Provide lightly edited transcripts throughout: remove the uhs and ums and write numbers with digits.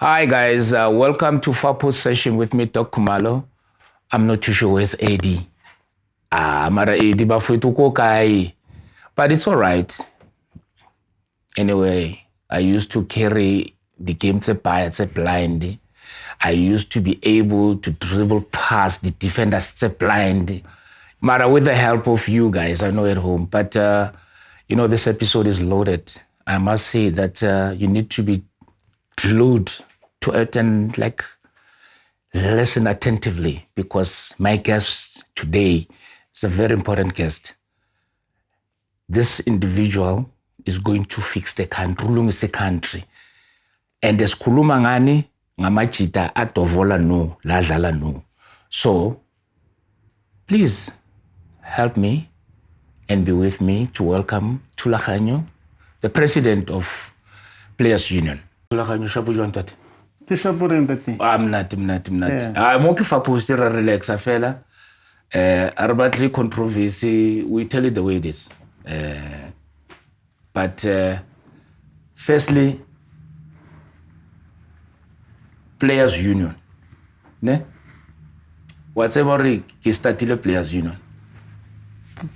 Hi guys, welcome to Fapo's session with me, Doc Khumalo. I'm not too sure where's AD. Mara AD bafwetu ko kai. But it's all right. Anyway, I used to carry the game blind. I used to be able to dribble past the defenders blind. Mara, with the help of you guys, I know at home. But, this episode is loaded. I must say that you need to be glued to it and listen attentively, because my guest today is a very important guest. This individual is going to fix the country, ulungise the country. And esikhuluma ngani ngamajita adovola no, ladlala no. So, please help me and be with me to welcome Thulaganyo, the president of Players Union. Thulaganyo, shabu jwantate. I'm not. I'm okay for posting a relax affair. Arbatli controversy, we tell it the way it is. But firstly, Players Union. Ne? Whatever is started Players Union.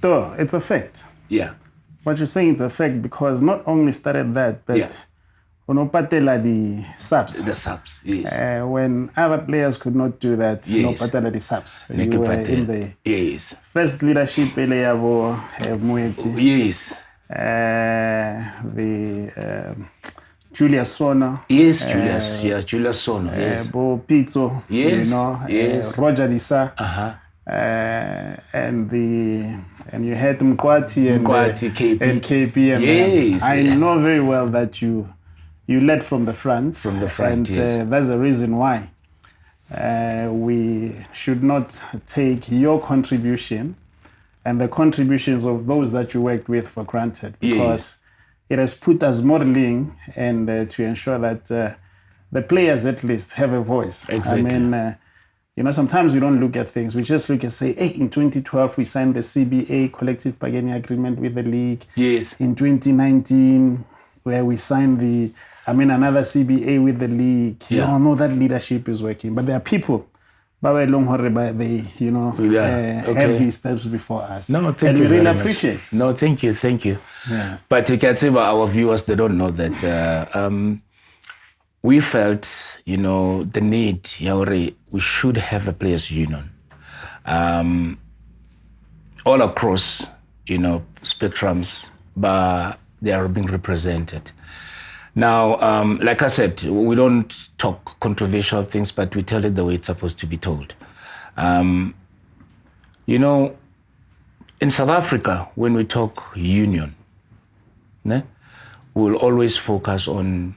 It's a fact. Yeah. What you're saying is a fact, because not only started that, but Unopatela the subs. The subs, yes. When other players could not do that, yes. Unopatela the subs. You were in the first leadership Eleavo Mueti. Yes. The Julius Sono. Yes, Julius Sono. Yes. Bo Pizzo. Yes. Yes. Roger Lisa. And you had Mkwati and KP. Yes. I know very well that you led from the front. And yes. That's the reason why we should not take your contribution and the contributions of those that you worked with for granted, because it has put us modeling and to ensure that the players at least have a voice. Exactly. I mean, sometimes we don't look at things. We just look and say, hey, in 2012, we signed the CBA, Collective Bargaining Agreement with the league. Yes. In 2019, where we signed another CBA with the league. Yeah. You know that leadership is working. But there are people, have these steps before us. No, thank and you. And we really very appreciate. Much. No, thank you. Yeah. But you can see about our viewers, they don't know that we felt, the need, we should have a players union. All across, spectrums, but they are being represented. Now, like I said, we don't talk controversial things, but we tell it the way it's supposed to be told. In South Africa, when we talk union, we'll always focus on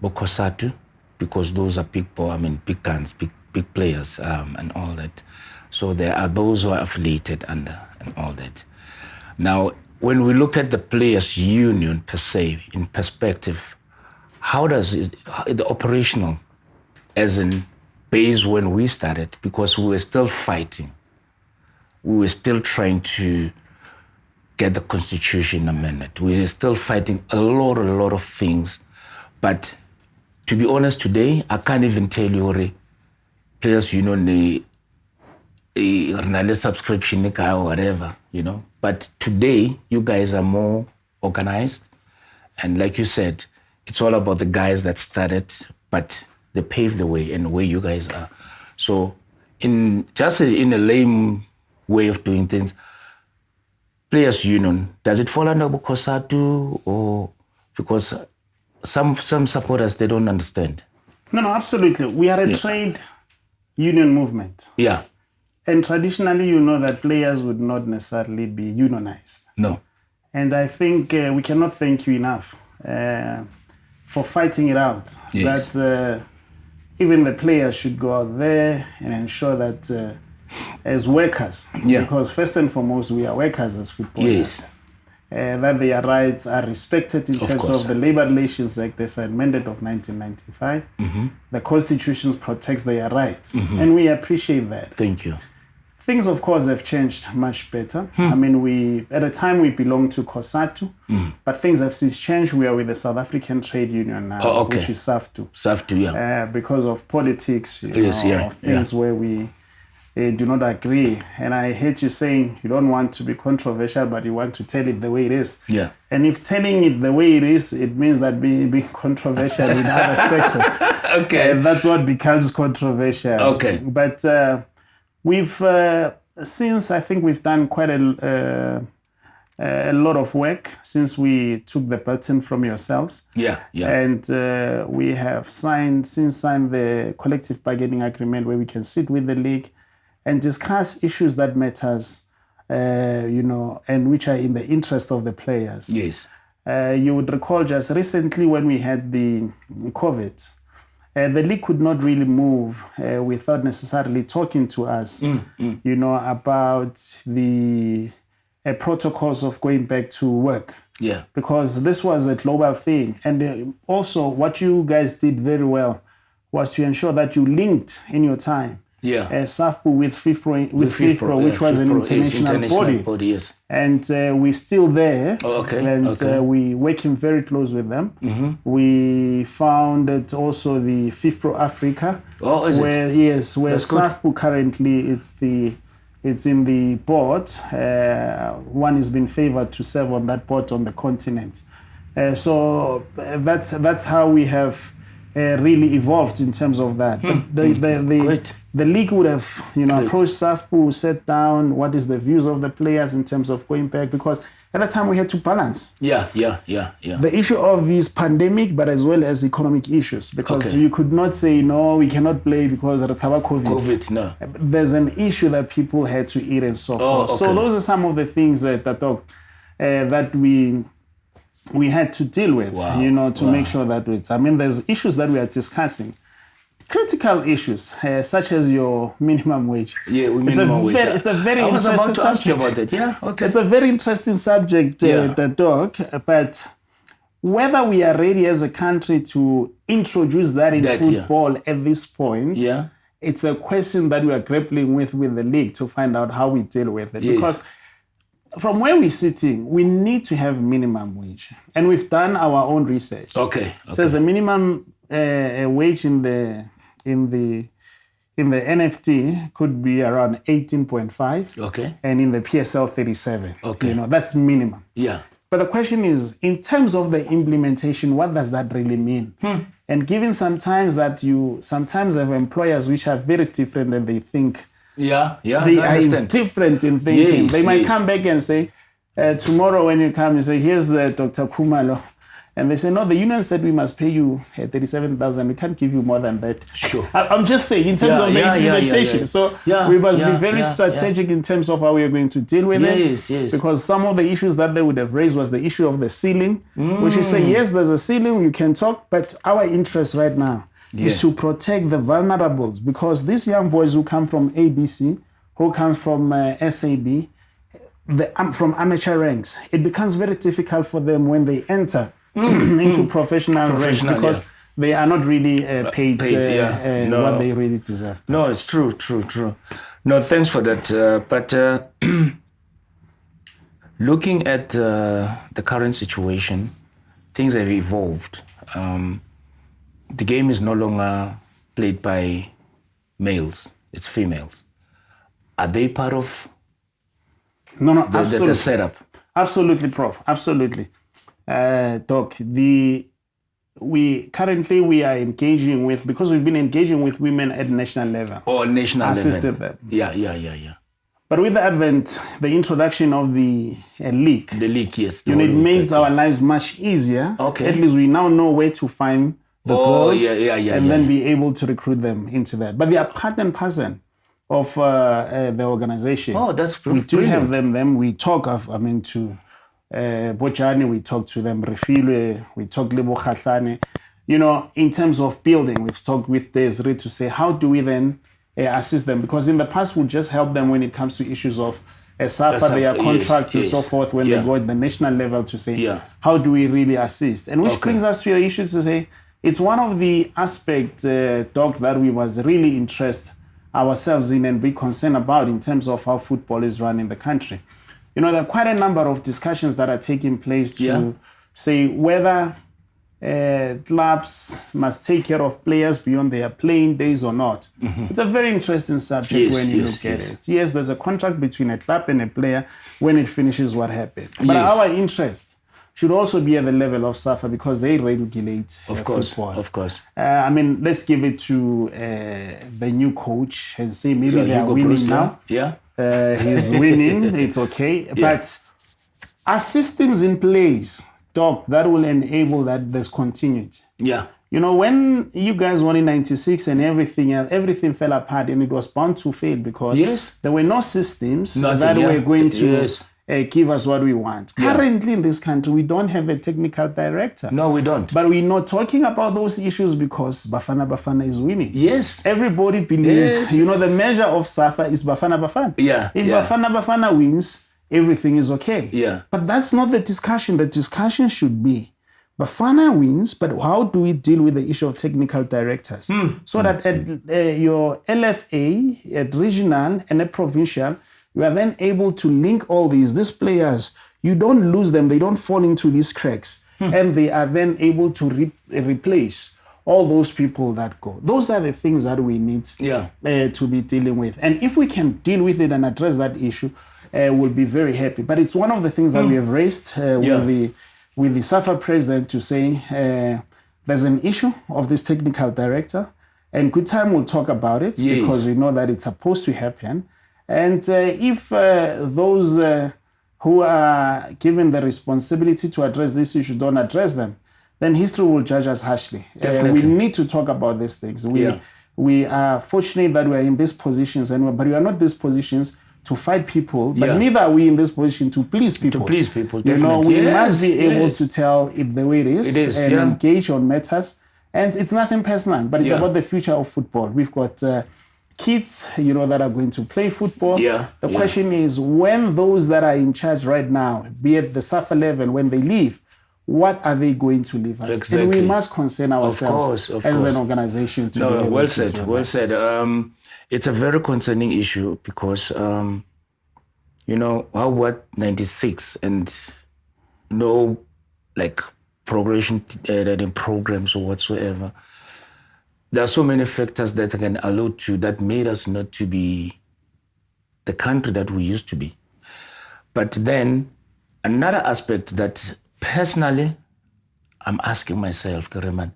Bokosatu, because those are big guns, big players, and all that. So there are those who are affiliated under and all that. Now, when we look at the players' union per se, in perspective, how does the operational, as in base when we started, because we were still fighting, we were still trying to get the constitution amended. We were still fighting a lot of things. But to be honest, today, I can't even tell you, players union, the subscription or whatever, But today, you guys are more organized. And like you said, it's all about the guys that started, but they paved the way and where you guys are. So in a lame way of doing things, Players Union, does it fall under Bukosatu, or because some supporters, they don't understand? No, absolutely. We are a trade union movement. Yeah. And traditionally, that players would not necessarily be unionized. No. And I think we cannot thank you enough for fighting it out. Yes. That even the players should go out there and ensure that as workers, because first and foremost, we are workers as footballers, that their rights are respected in terms of the Labor Relations Act, the amendment of 1995. Mm-hmm. The Constitution protects their rights. Mm-hmm. And we appreciate that. Thank you. Things, of course, have changed much better. I mean, at a time we belonged to COSATU, but things have since changed. We are with the South African Trade Union now, which is SAFTU. SAFTU, yeah. Because of politics, of things where we do not agree. And I hate you saying you don't want to be controversial, but you want to tell it the way it is. Yeah. And if telling it the way it is, it means that being controversial in other spectros. Okay. That's what becomes controversial. Okay. But we've since I think we've done quite a lot of work since we took the baton from yourselves. Yeah. And we have signed the collective bargaining agreement where we can sit with the league and discuss issues that matters, and which are in the interest of the players. Yes. You would recall just recently when we had the COVID, the league could not really move without necessarily talking to us, about the protocols of going back to work. Yeah. Because this was a global thing. And also what you guys did very well was to ensure that you linked in your time SAFPU with FIFPro, which was an international body. Yes. And we're still there. We working very close with them. We founded also the FIFPro Africa. Oh, is where, it? Yes, where SAFPU currently it's in the board. One has been favored to serve on that board on the continent. So that's how we have really evolved in terms of that. But the league would have, approached SAFPU, sat down, what is the views of the players in terms of going back, because at that time we had to balance. Yeah. The issue of this pandemic, but as well as economic issues, because you could not say, no, we cannot play because of COVID. No. There's an issue that people had to eat and so forth. So those are some of the things that we had to deal with, to make sure that there's issues that we are discussing. Critical issues, such as your minimum wage. Yeah, minimum wage. It's a very interesting subject. Ask you about that. Yeah, okay. It's a very interesting subject, Doc. But whether we are ready as a country to introduce that in football at this point, it's a question that we are grappling with the league to find out how we deal with it. Yes. Because from where we're sitting, we need to have minimum wage. And we've done our own research. Okay. It says the minimum wage in the NFT could be around 18.5. Okay. And in the PSL 37. Okay. That's minimum. Yeah. But the question is, in terms of the implementation, what does that really mean? And given sometimes that you sometimes have employers which are very different than they think. They are different in thinking. Yes, they might come back and say, tomorrow when you come, you say, here's Dr. Khumalo. And they say, no, the union said we must pay you 37,000. We can't give you more than that. Sure. I'm just saying in terms of the implementation. So we must be very strategic in terms of how we are going to deal with it. Yes. Because some of the issues that they would have raised was the issue of the ceiling, which is say, yes, there's a ceiling, you can talk, but our interest right now is to protect the vulnerables, because these young boys who come from ABC, who come from SAB, from amateur ranks, it becomes very difficult for them when they enter into professional ranks, because they are not really paid what they really deserve. No, it's true. No, thanks for that. But looking at the current situation, things have evolved. The game is no longer played by males, it's females. Are they part of the setup? Absolutely, Prof. Absolutely. Doc, we are engaging with, because we've been engaging with women at national level. National assisted level. them. Yeah. But with the advent, the introduction of the league. The league, yes. It makes our lives much easier. Okay. At least we now know where to find the girls and then be able to recruit them into that. But they are part and parcel of the organization. Oh, that's brilliant. We do have them. We talk to Bojani, we talk to them, Refilwe, we talk Lebo Khatlane. In terms of building, we've talked with Desiree to say, how do we then assist them? Because in the past, we just help them when it comes to issues of Safa, their contracts and so forth, when they go at the national level to say, how do we really assist? And which brings us to your issue to say, it's one of the aspects, Doc, that we was really interested ourselves in and be concerned about in terms of how football is run in the country. You know, there are quite a number of discussions that are taking place to say whether clubs must take care of players beyond their playing days or not. It's a very interesting subject when you look at it. Yes, there's a contract between a club and a player when it finishes what happened. But our interest should also be at the level of Safa because they regulate football. Of course. I mean, let's give it to the new coach and say maybe they are winning now. He's winning, it's okay. But are systems in place, Doc, that will enable that there's continuity? You know, when you guys won in '96 and everything fell apart and it was bound to fail because there were no systems that were going to give us what we want. Currently in this country, we don't have a technical director. No, we don't. But we're not talking about those issues because Bafana is winning. Everybody believes, you know, the measure of Safa is Bafana. If Bafana wins, everything is okay. But that's not the discussion. The discussion should be Bafana wins, but how do we deal with the issue of technical directors? So that at your LFA, at regional and at provincial, you are then able to link all these players. You don't lose them. They don't fall into these cracks. And they are then able to replace all those people that go. Those are the things that we need to be dealing with. And if we can deal with it and address that issue, we'll be very happy. But it's one of the things that we have raised with the Safa president to say there's an issue of this technical director. And good time we'll talk about it because we know that it's supposed to happen. And if those who are given the responsibility to address this issue don't address them, then history will judge us harshly. We need to talk about these things. We are fortunate that we are in these positions, but we are not in these positions to fight people, but neither are we in this position to please people. You know, we must be able to tell it the way it is, and engage on matters. And it's nothing personal, but it's about the future of football. We've got kids, you know, that are going to play football. The question is, when those that are in charge right now, be at the Safa level, when they leave, what are they going to leave us? And we must concern ourselves as an organization. Well said. It's a very concerning issue because, you know, how what 96 and no like progression in programs or whatsoever. There are so many factors that I can allude to that made us not to be the country that we used to be. But then another aspect that personally I'm asking myself, Kareman,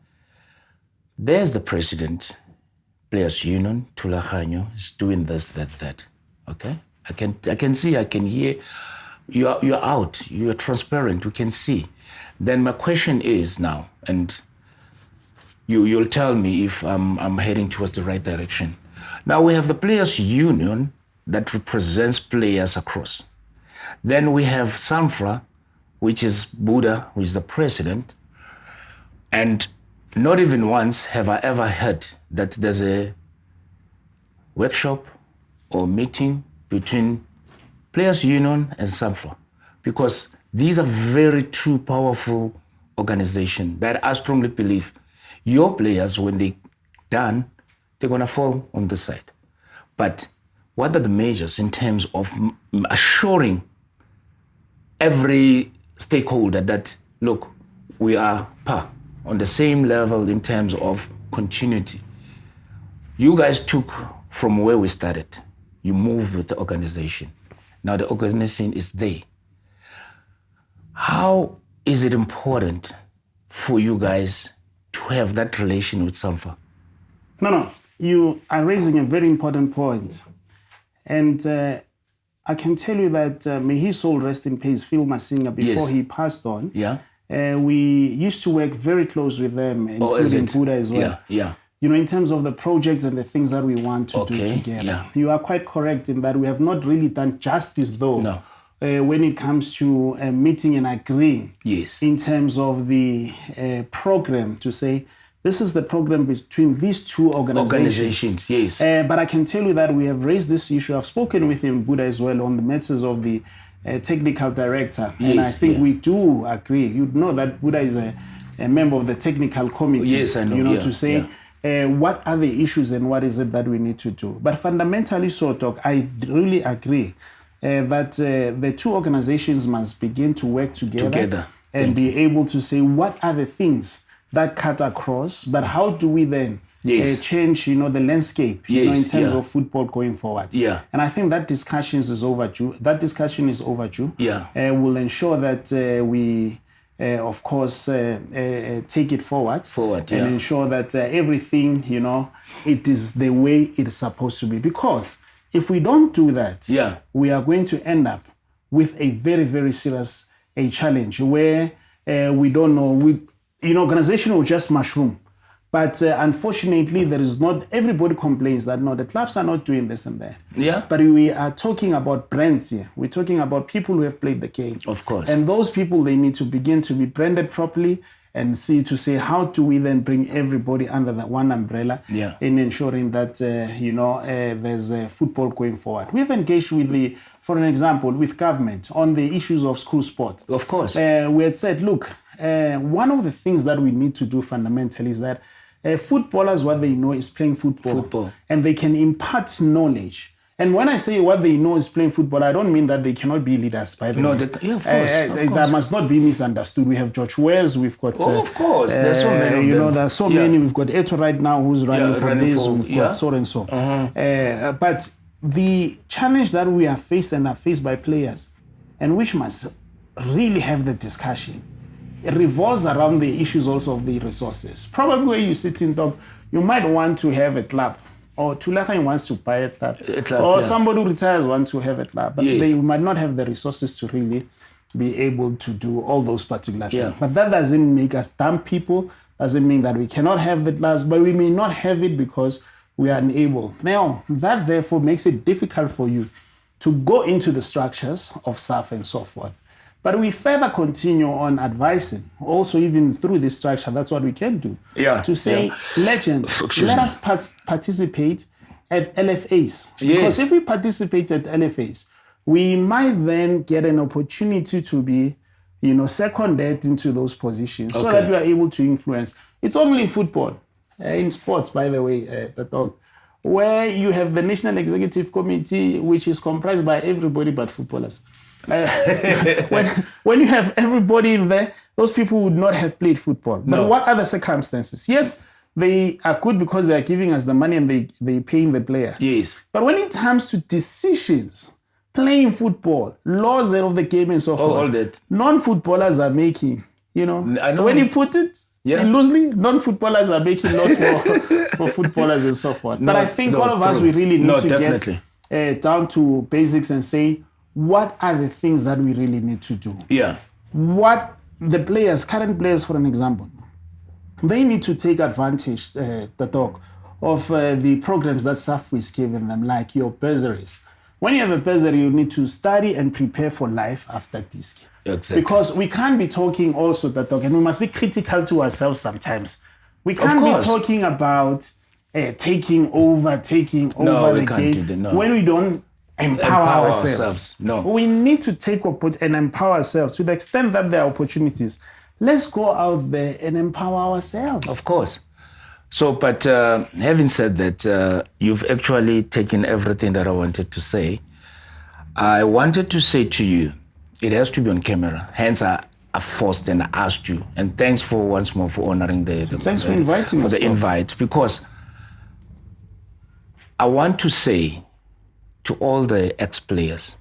there's the president, Players Union, Thulaganyo, is doing this, that. Okay? I can see, I can hear, you're out, you're transparent, we can see. Then my question is now, and you'll tell me if I'm heading towards the right direction. Now we have the Players Union that represents players across. Then we have Safa, which is Buddha, who is the president. And not even once have I ever heard that there's a workshop or meeting between Players Union and Safa, because these are very two powerful organizations that I strongly believe your players, when they're done, they're going to fall on the side. But what are the measures in terms of assuring every stakeholder that, look, we are on the same level in terms of continuity? You guys took from where we started. You moved with the organization. Now the organization is there. How is it important for you guys to have that relation with Safa? No, you are raising a very important point. And I can tell you that may his soul rest in peace, Phil Masinga, before he passed on. We used to work very close with them, including Buddha as well. You know, in terms of the projects and the things that we want to do together. You are quite correct in that we have not really done justice, though, when it comes to meeting and agreeing in terms of the program to say, this is the program between these two organizations. But I can tell you that we have raised this issue. I've spoken with him, Buddha, as well, on the matters of the technical director. And I think we do agree. You know that Buddha is a member of the technical committee. Yes, I know. You know, to say what are the issues and what is it that we need to do. But fundamentally, so Doc, I really agree that the two organizations must begin to work together. And be able to say what are the things that cut across, but how do we then change, the landscape, in terms of football going forward. And I think that discussion is overdue. Will ensure that we, of course, take it forward and ensure that everything, it is the way it is supposed to be. Because if we don't do that, we are going to end up with a very, very serious challenge where we don't know, organization will just mushroom. But unfortunately, there is not, everybody complains that no, the clubs are not doing this and that. But we are talking about brands here. We're talking about people who have played the game. Of course. And those people, they need to begin to be branded properly and say, how do we then bring everybody under that one umbrella in ensuring that, there's football going forward. We've engaged with for an example, with government on the issues of school sport. Of course. We had said, look, one of the things that we need to do fundamentally is that footballers, what they know is playing football. And they can impart knowledge. And when I say what they know is playing football, I don't mean that they cannot be leaders, by the way. Of course. That must not be misunderstood. We have George Wares, we've got... of course, there's so many of them. There's so many. We've got Eto right now who's running for this, we've got so and so. But the challenge that we are faced and are faced by players, and which must really have the discussion, it revolves around the issues also of the resources. Probably where you sit in top, you might want to have a club, or Thulaganyo wants to buy a club, or somebody who retires wants to have a club, but they might not have the resources to really be able to do all those particular things. But that doesn't make us dumb people, doesn't mean that we cannot have the clubs, but we may not have it because we are unable. Now, that therefore makes it difficult for you to go into the structures of Safa and so forth. But we further continue on advising, also even through this structure, that's what we can do. To say, legends, let us participate at LFAs. Because if we participate at LFAs, we might then get an opportunity to be, seconded into those positions so that we are able to influence. It's only in football, in sports, by the way, where you have the National Executive Committee, which is comprised by everybody but footballers. When you have everybody in there, those people would not have played football. But what other circumstances? Yes, they are good because they are giving us the money and they paying the players. But when it comes to decisions, playing football, laws of the game and so forth, all that non-footballers are making, I know. when you put it loosely, non-footballers are making laws for footballers and so forth. But I think all of us, we really need to get down to basics and say, what are the things that we really need to do? What the players, current players, for an example, they need to take advantage, of the programs that Safa is giving them, like your bursaries. When you have a bursary, you need to study and prepare for life after this. Because we can't be talking also and we must be critical to ourselves sometimes. We can't be talking about taking over the game when we don't empower ourselves. We need to take and empower ourselves to the extent that there are opportunities. Let's go out there and empower ourselves. Of course. So, but having said that, you've actually taken everything that I wanted to say. I wanted to say to you, it has to be on camera. Hence, I forced and I asked you. And thanks for once more for honoring Thanks for inviting us. For the invite, because I want to say to all the ex-players,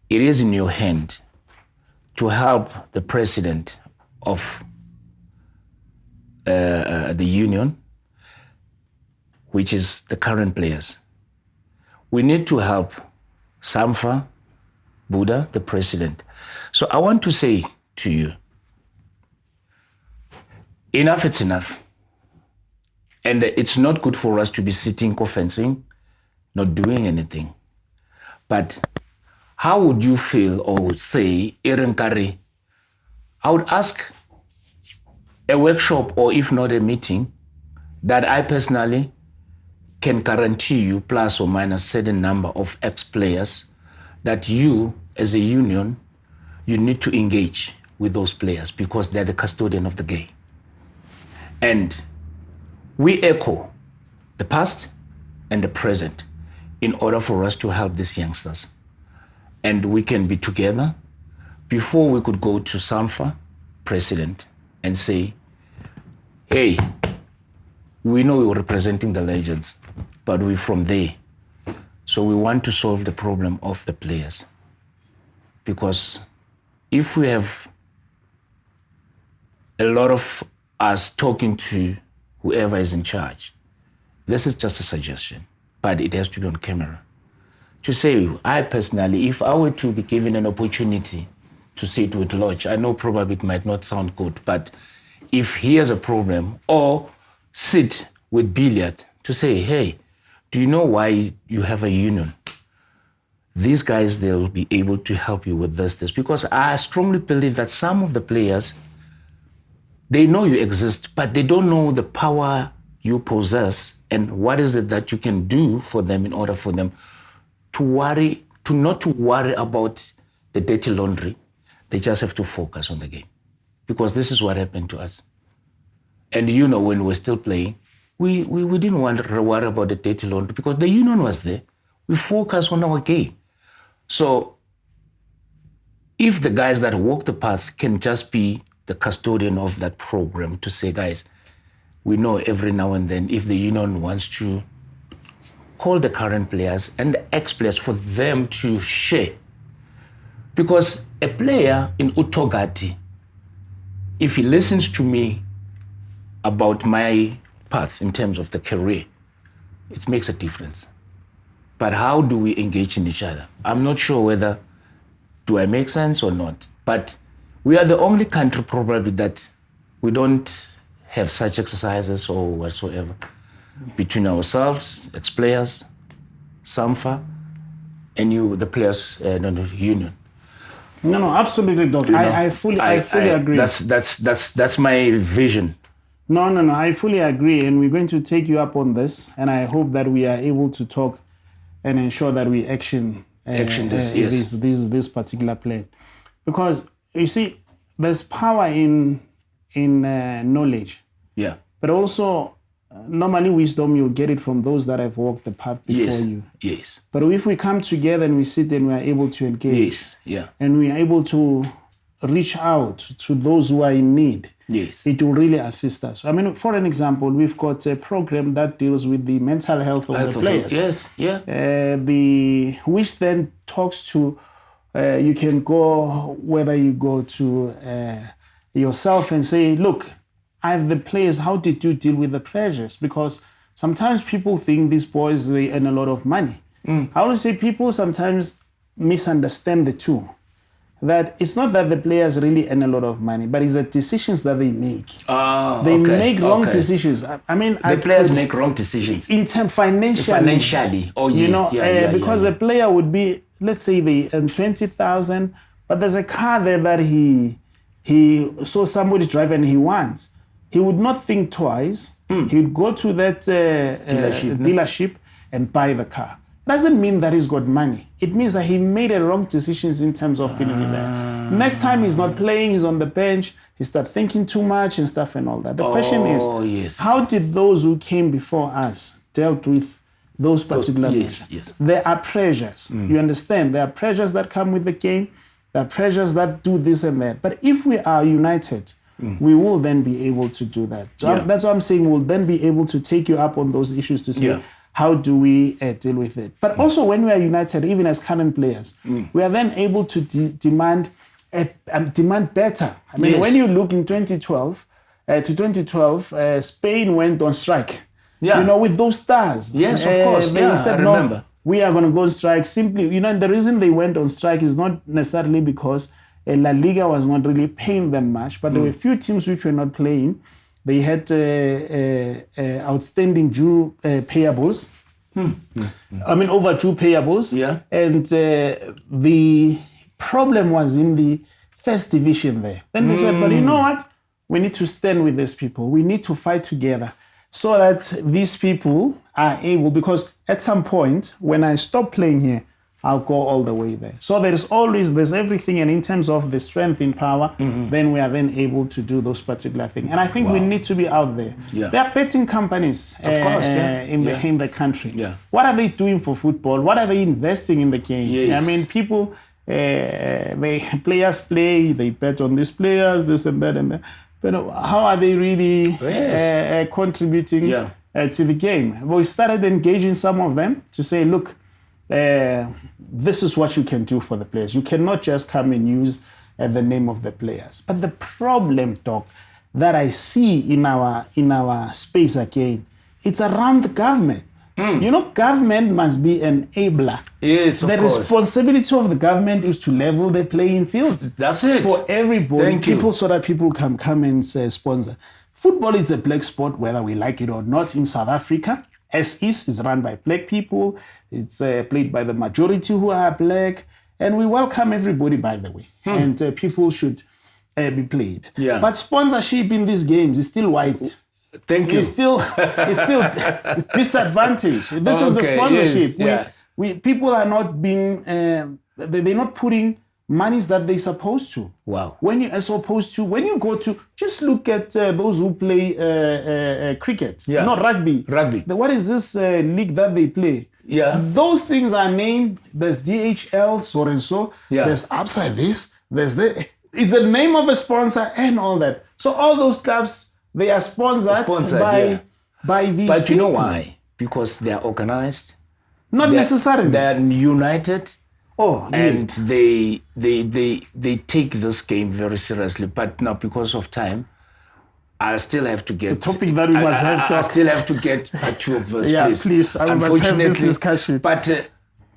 it is in your hand to help the president of the union, which is the current players. We need to help Safa, Buddha, the president. So I want to say to you, enough is enough. And it's not good for us to be sitting, fencing, not doing anything. But how would you feel or say, Erenkari? I would ask a workshop, or if not a meeting, that I personally can guarantee you plus or minus certain number of ex-players that you, as a union, you need to engage with those players because they're the custodian of the game. And we echo the past and the present in order for us to help these youngsters. And we can be together. Before we could go to Safa, president, and say, hey, we know you're representing the legends, but we're from there. So we want to solve the problem of the players. Because if we have a lot of us talking to whoever is in charge, this is just a suggestion, but it has to be on camera. To say, I personally, if I were to be given an opportunity to sit with Lodge, I know probably it might not sound good, but if he has a problem, or sit with Billiard to say, hey, do you know why you have a union? These guys, they'll be able to help you with this. Because I strongly believe that some of the players, they know you exist, but they don't know the power you possess and what is it that you can do for them in order for them to not worry about the dirty laundry. They just have to focus on the game. Because this is what happened to us. And you know, when we're still playing, we didn't want to worry about the dirty laundry because the union was there. We focused on our game. So if the guys that walk the path can just be the custodian of that program to say, guys, we know every now and then if the union wants to call the current players and the ex-players for them to share. Because a player in Utogati, if he listens to me about my path in terms of the career, it makes a difference. But how do we engage in each other? I'm not sure whether do I make sense or not. But we are the only country probably that we don't have such exercises or whatsoever between ourselves, ex-players, Safa, and you, the players, union. No, absolutely, Doc. I fully agree. That's my vision. No, I fully agree, and we're going to take you up on this, and I hope that we are able to talk and ensure that we action this particular plan, because you see, there's power in knowledge. Yeah. But also, normally wisdom, you'll get it from those that have walked the path before you. Yes. But if we come together and we sit and we are able to engage, and we are able to reach out to those who are in need, it will really assist us. I mean, for an example, we've got a program that deals with the mental health of the players. Which then talks to, you can go, whether you go to yourself and say, look, I have the players, how did you deal with the pressures? Because sometimes people think these boys, they earn a lot of money. I would say people sometimes misunderstand the two. That it's not that the players really earn a lot of money, but it's the decisions that they make. They make wrong decisions. I mean, the players make wrong decisions in terms financially. Oh, yes. Because a player would be, let's say they earn 20,000, but there's a car there that he saw somebody drive and he wants. He would not think twice. He would go to that dealership and buy the car. Doesn't mean that he's got money. It means that he made a wrong decisions in terms of being there. Next time he's not playing, he's on the bench, he starts thinking too much and stuff and all that. The question is, how did those who came before us dealt with those particular matters? There are pressures. You understand? There are pressures that come with the game. There are pressures that do this and that. But if we are united, we will then be able to do that. So that's what I'm saying. We'll then be able to take you up on those issues to say, how do we deal with it? But also when we are united, even as current players, we are then able to demand better. I mean, when you look in 2012, Spain went on strike. You know, with those stars. Yes, of course. They said, I remember. No, we are going to go on strike. Simply, you know, and the reason they went on strike is not necessarily because La Liga was not really paying them much, but there were a few teams which were not playing. They had outstanding due payables. I mean, overdue payables. And the problem was in the first division there. Then they said, but you know what? We need to stand with these people. We need to fight together so that these people are able, because at some point, when I stopped playing here, I'll go all the way there. So there's everything, and in terms of the strength in power, then we are then able to do those particular things. And I think we need to be out there. Yeah. There are betting companies in the country. Yeah. What are they doing for football? What are they investing in the game? Yes. I mean, people, players play, they bet on these players, this and that and that. But how are they really contributing to the game? We started engaging some of them to say, look, this is what you can do for the players. You cannot just come and use the name of the players. But the problem, Doc, that I see in our space again, it's around the government. You know, government must be an enabler. Yes, of course. Responsibility of the government is to level the playing field. That's it. For everybody, so that people can come and sponsor. Football is a black sport, whether we like it or not, in South Africa. As is, it's run by black people. It's played by the majority who are black. And we welcome everybody, by the way. And people should be played. Yeah. But sponsorship in these games is still white. Thank you. It's still disadvantage. This is the sponsorship. Yes, people are not being, they're not putting monies that they're supposed to. Wow. When you go to, just look at those who play cricket. Yeah. Not rugby. Rugby. What is this league that they play? Yeah. Those things are named, there's DHL, so and so. Yeah. There's upside this, there's the, it's the name of a sponsor and all that. So all those clubs, they are sponsored by these But people. you know why? Because they are organized. Not necessarily. They're united. Oh, and they take this game very seriously. But now, because of time, I still have to get... It's a topic that we must have talked. I still have to get to a verse, please. I must have this discussion. But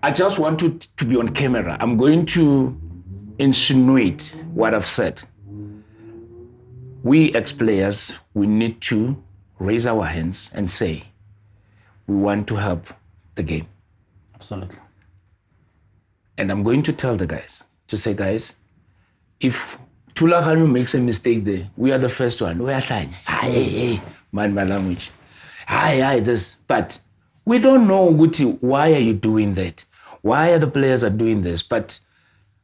I just want to be on camera. I'm going to insinuate what I've said. We ex-players, we need to raise our hands and say, we want to help the game. Absolutely. And I'm going to tell the guys, to say, guys, if Thulaganyo makes a mistake there, we are the first one. We are saying, mind my language. This. But we don't know, Guti, why are you doing that? Why are the players are doing this? But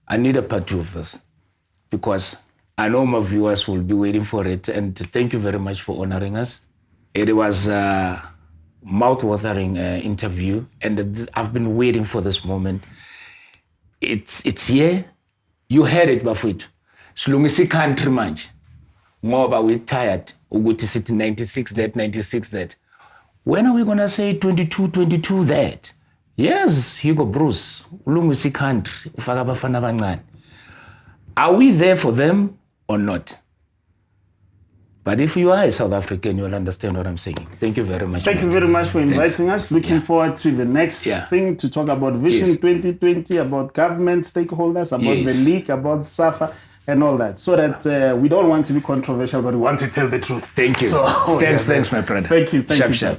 I need a part two of this, because I know my viewers will be waiting for it. And thank you very much for honoring us. It was a mouth-watering interview, and I've been waiting for this moment. It's here. You heard it, Bafwethu. Silungisa country manje. Ngoba we're tired. Ukuthi sithi 96 that, 96 that. When are we gonna say 22 that? Yes, Hugo Bruce. Ulungisa country. Ufaka abafana abancane. Are we there for them or not? But if you are a South African, you'll understand what I'm saying. Thank you very much. Thank you very much for inviting us. Looking forward to the next thing to talk about Vision 2020, about government stakeholders, about the league, about Safa, and all that. So that we don't want to be controversial, but we want to tell the truth. Thank you. So, thanks, my brother. Thank you. Thank you.